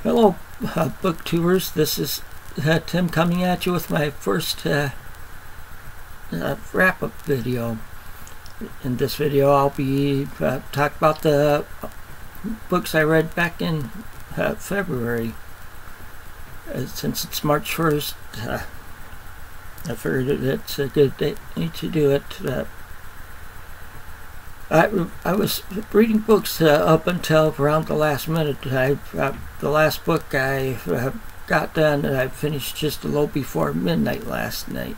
Hello, booktubers. This is Tim coming at you with my first wrap-up video. In this video, I'll be talking about the books I read back in February. Since it's March 1st, I figured it's a good day to do it. I was reading books up until around the last minute. The last book I got done, I finished just a little before midnight last night.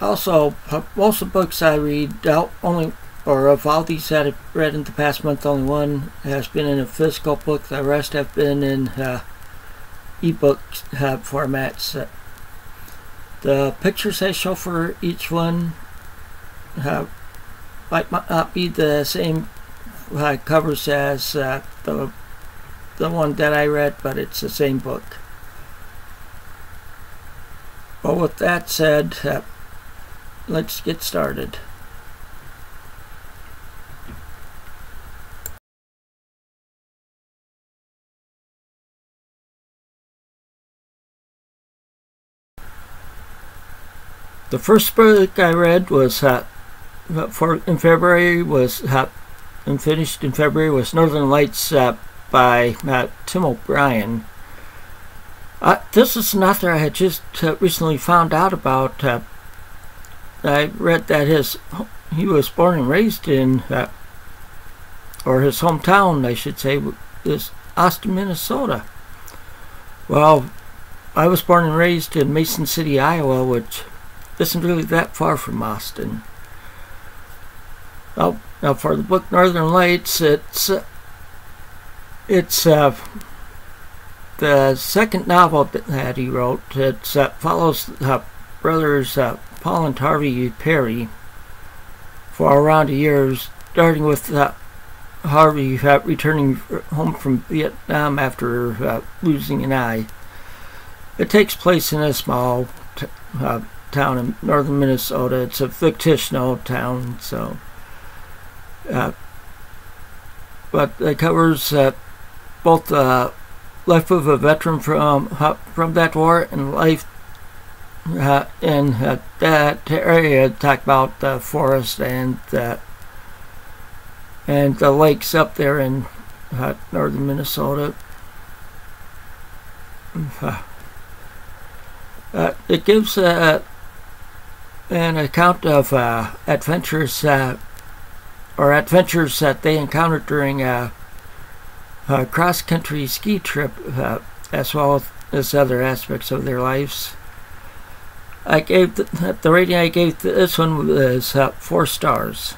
Also, most of the books I read, of all these that I've read in the past month, only one has been in a physical book. The rest have been in ebook formats. The pictures I show for each one might not be the same covers as the one that I read, but it's the same book. Well, with that said, let's get started. The first book I read was in February and finished in February was Northern Lights by Tim O'Brien. This is an author I had just recently found out about. I read that he was born and raised in, or his hometown, I should say, is Austin, Minnesota. Well, I was born and raised in Mason City, Iowa, which isn't really that far from Austin. Now for the book Northern Lights, it's the second novel that he wrote. It follows brothers Paul and Harvey Perry for around a year, starting with Harvey returning home from Vietnam after losing an eye. It takes place in a small town in northern Minnesota. It's a fictional town, so but it covers both the life of a veteran from that war and life in that area. Talk about the forest and the lakes up there in northern Minnesota. It gives an account of adventures that they encountered during a cross-country ski trip, as well as other aspects of their lives. I gave the rating I gave this one was 4 stars.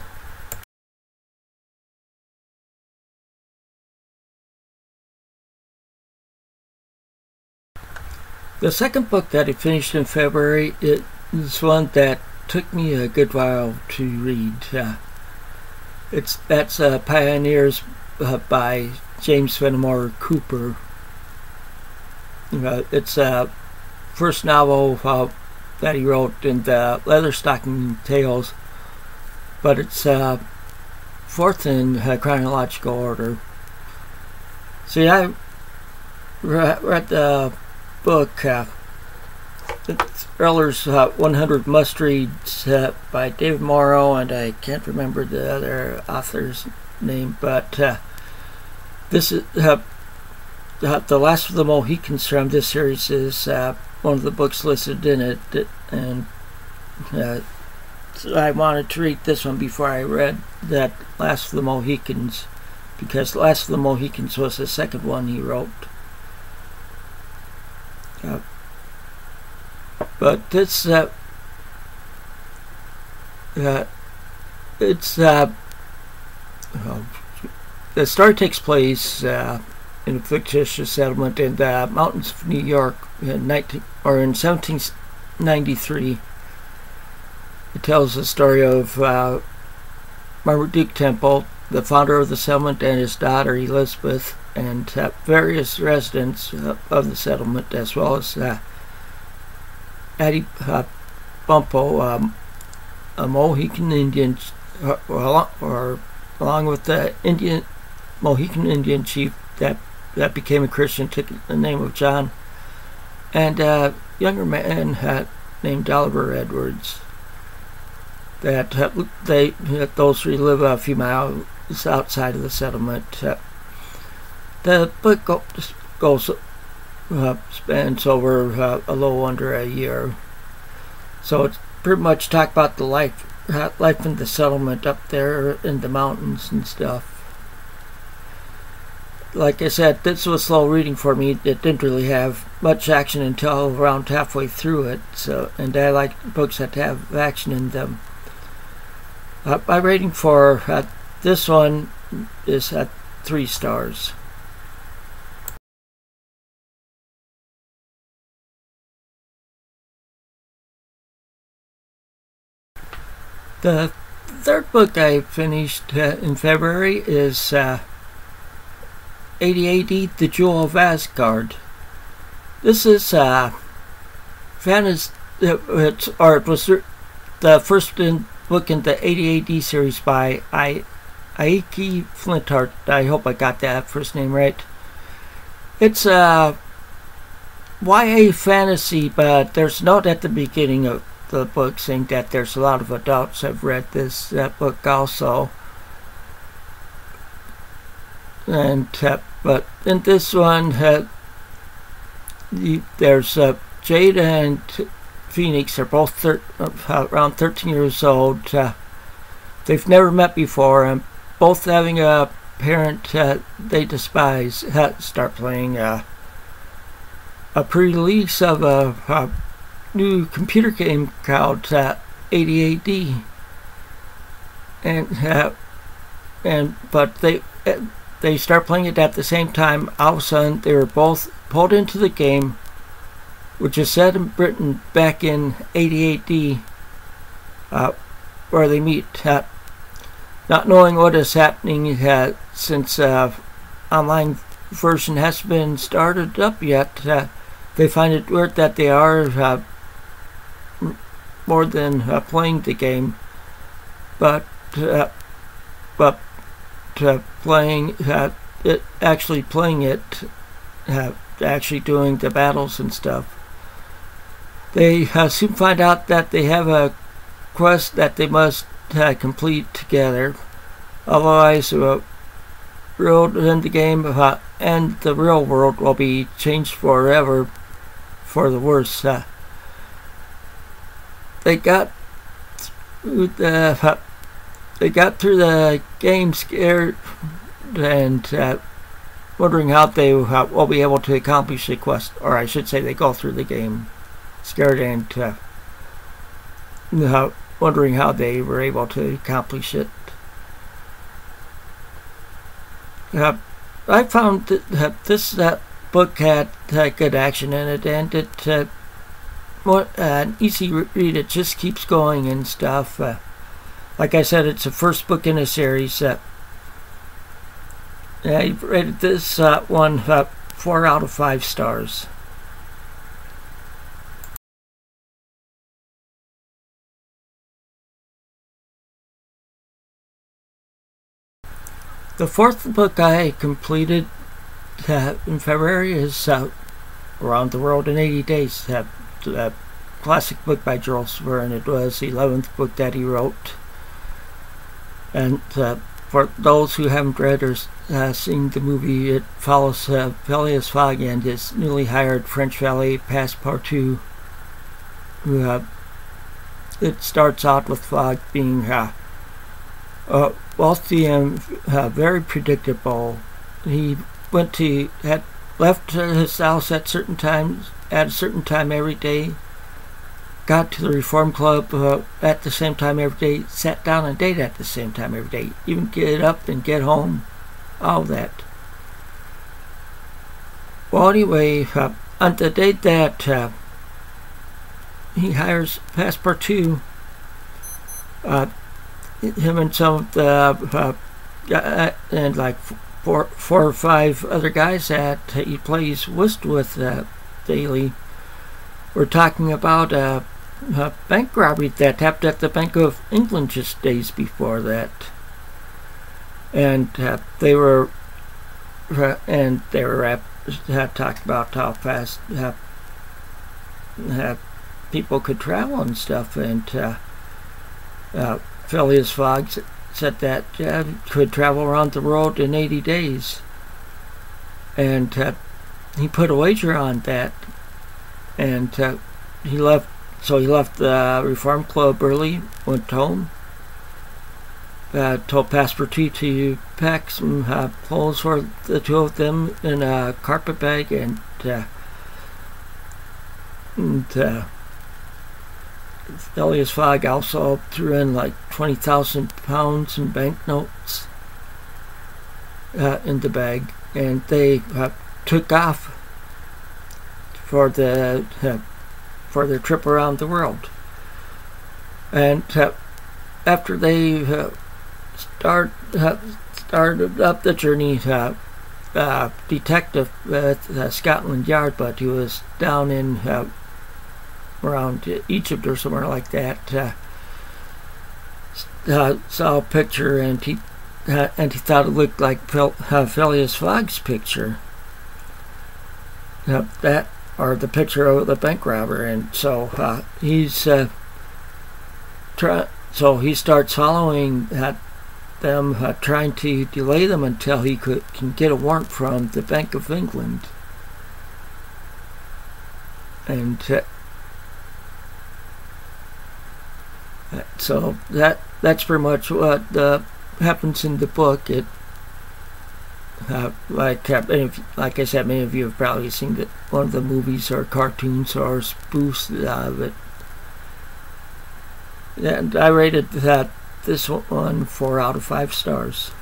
The second book that I finished in February is one that took me a good while to read. That's Pioneers by James Fenimore Cooper. It's a first novel that he wrote in the Leatherstocking Tales, but it's fourth in chronological order. See, I read the book. It's Eller's 100 Must-Reads by David Morrow, and I can't remember the other author's name, but this is The Last of the Mohicans from this series is one of the books listed in it, and so I wanted to read this one before I read that Last of the Mohicans, because Last of the Mohicans was the second one he wrote. But it's the story takes place in a fictitious settlement in the mountains of New York in 1793. It tells the story of Marmaduke Temple, the founder of the settlement, and his daughter Elizabeth, and various residents of the settlement, as well as Addie Bumpo, a Mohican Indian, along with the Mohican Indian chief that became a Christian, took the name of John, and a younger man named Oliver Edwards. That those three live a few miles outside of the settlement. The book spans over a little under a year, so it's pretty much talk about the life in the settlement up there in the mountains and stuff. Like I said, this was slow reading for me. It didn't really have much action until around halfway through it. And I like books that have action in them. My rating for this one is at 3 stars. The third book I finished in February is 80 AD, The Jewel of Asgard. This is fantasy. It was the first book in the 80 AD series by Aiki Flinthart. I hope I got that first name right. It's YA fantasy, but there's a note at the beginning of the book saying that there's a lot of adults have read this book also. And but in this one, there's Jade and Phoenix. They're both around 13 years old. They've never met before, and both having a parent they despise. Start playing a pre-release of a new computer game called 80 AD, but they start playing it at the same time. All of a sudden, they were both pulled into the game, which is set in Britain back in 80 AD, where they meet. Not knowing what is happening since online version hasn't been started up yet, they find it weird that they are more than playing the game, but playing it, actually playing it, actually doing the battles and stuff. They soon find out that they have a quest that they must complete together, otherwise the world in the game and the real world will be changed forever for the worse. They got through the game scared and wondering how they will be able to accomplish the quest, or I should say they go through the game scared and wondering how they were able to accomplish it. I found that this book had good action in it, and it an easy read. It just keeps going and stuff. Like I said, it's the first book in a series. I rated this one 4 out of 5 stars. The fourth book I completed in February is Around the World in 80 Days. A classic book by Jules Verne. It was the 11th book that he wrote. And for those who haven't read or seen the movie, it follows Phileas Fogg and his newly hired French valet Passepartout. It starts out with Fogg being wealthy and very predictable. He had left his house at a certain time every day, got to the Reform Club at the same time every day, sat down and dated at the same time every day, even get up and get home, all that. Well, anyway, on the day that he hires Passepartout, him and some of the and like four or five other guys that he plays whist with daily, were talking about a bank robbery that happened at the Bank of England just days before that, and they were and they were had talked about how fast people could travel and stuff, and Phileas Fogg said that could travel around the world in 80 days, and he put a wager on that, and he left. So he left the Reform Club early, went home, told Passepartout to pack some clothes for the two of them in a carpet bag, and Phileas Fogg also threw in like 20,000 pounds in banknotes in the bag, and they took off for their trip around the world. And after they started up the journey, detective at Scotland Yard, but he was down in around Egypt or somewhere like that, saw a picture, and he thought it looked like Phileas Fogg's picture. That, or the picture of the bank robber, and so he starts following them, trying to delay them until he can get a warrant from the Bank of England, and so that's pretty much what happens in the book. It like I said, many of you have probably seen one of the movies or cartoons or spoofs of it. And I rated this one 4 out of 5 stars.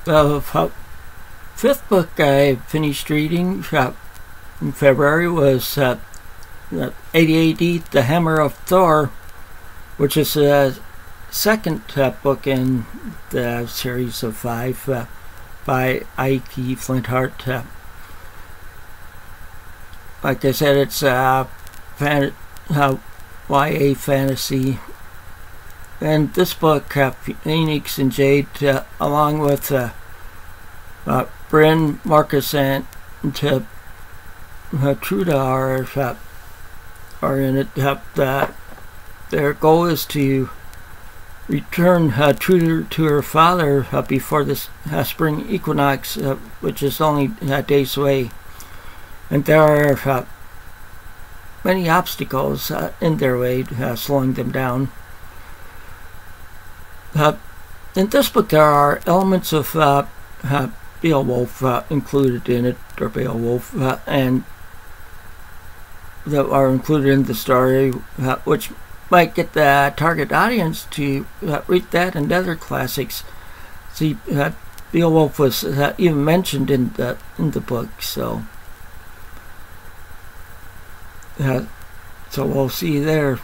The 5th book I finished reading in February was 80 AD, The Hammer of Thor, which is the second book in the series of 5 by I.P. Flinthart. Like I said, it's YA fantasy. And this book, Phoenix and Jade, along with Bryn, Marcus, and Truda are in it. Their goal is to return Truda to her father before the spring equinox, which is only days away. And there are many obstacles in their way, slowing them down. In this book, there are elements of Beowulf included in it, or Beowulf, and that are included in the story, which might get the target audience to read that and other classics. See, Beowulf was even mentioned in the book, so we'll see there.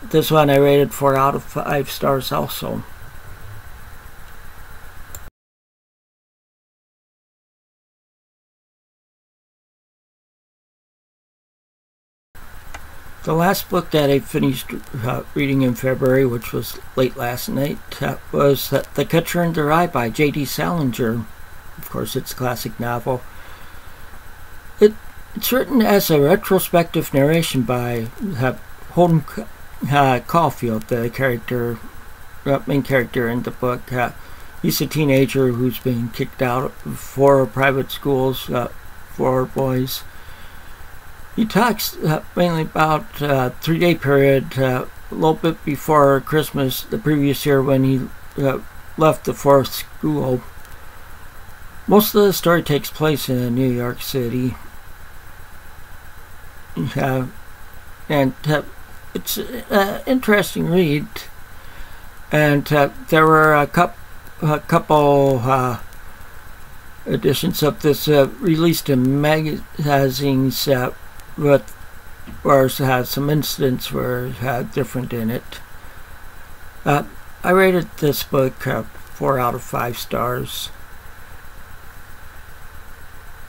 This one I rated 4 out of 5 stars also. The last book that I finished reading in February, which was late last night, was The Catcher in the Rye by J.D. Salinger. Of course, it's a classic novel. It's written as a retrospective narration by Holden Caulfield, the main character in the book. He's a teenager who's been kicked out of 4 private schools for boys. He talks mainly about a 3-day period, a little bit before Christmas the previous year when he left the 4th school. Most of the story takes place in New York City. And it's an interesting read. And there were a couple editions of this released in magazines, but where had some incidents were different in it. I rated this book 4 out of 5 stars.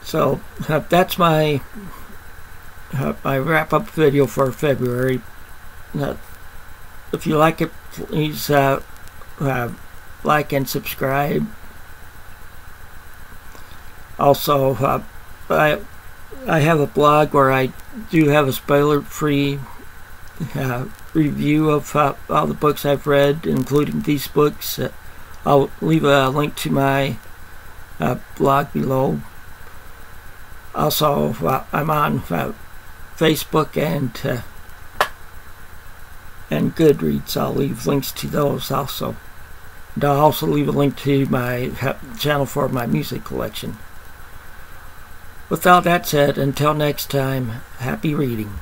So that's my my wrap-up video for February. If you like it, please like and subscribe. Also, I have a blog where I do have a spoiler-free review of all the books I've read, including these books. I'll leave a link to my blog below. Also, I'm on Facebook and Goodreads. I'll leave links to those also. And I'll also leave a link to my channel for my music collection. With all that said, until next time, happy reading.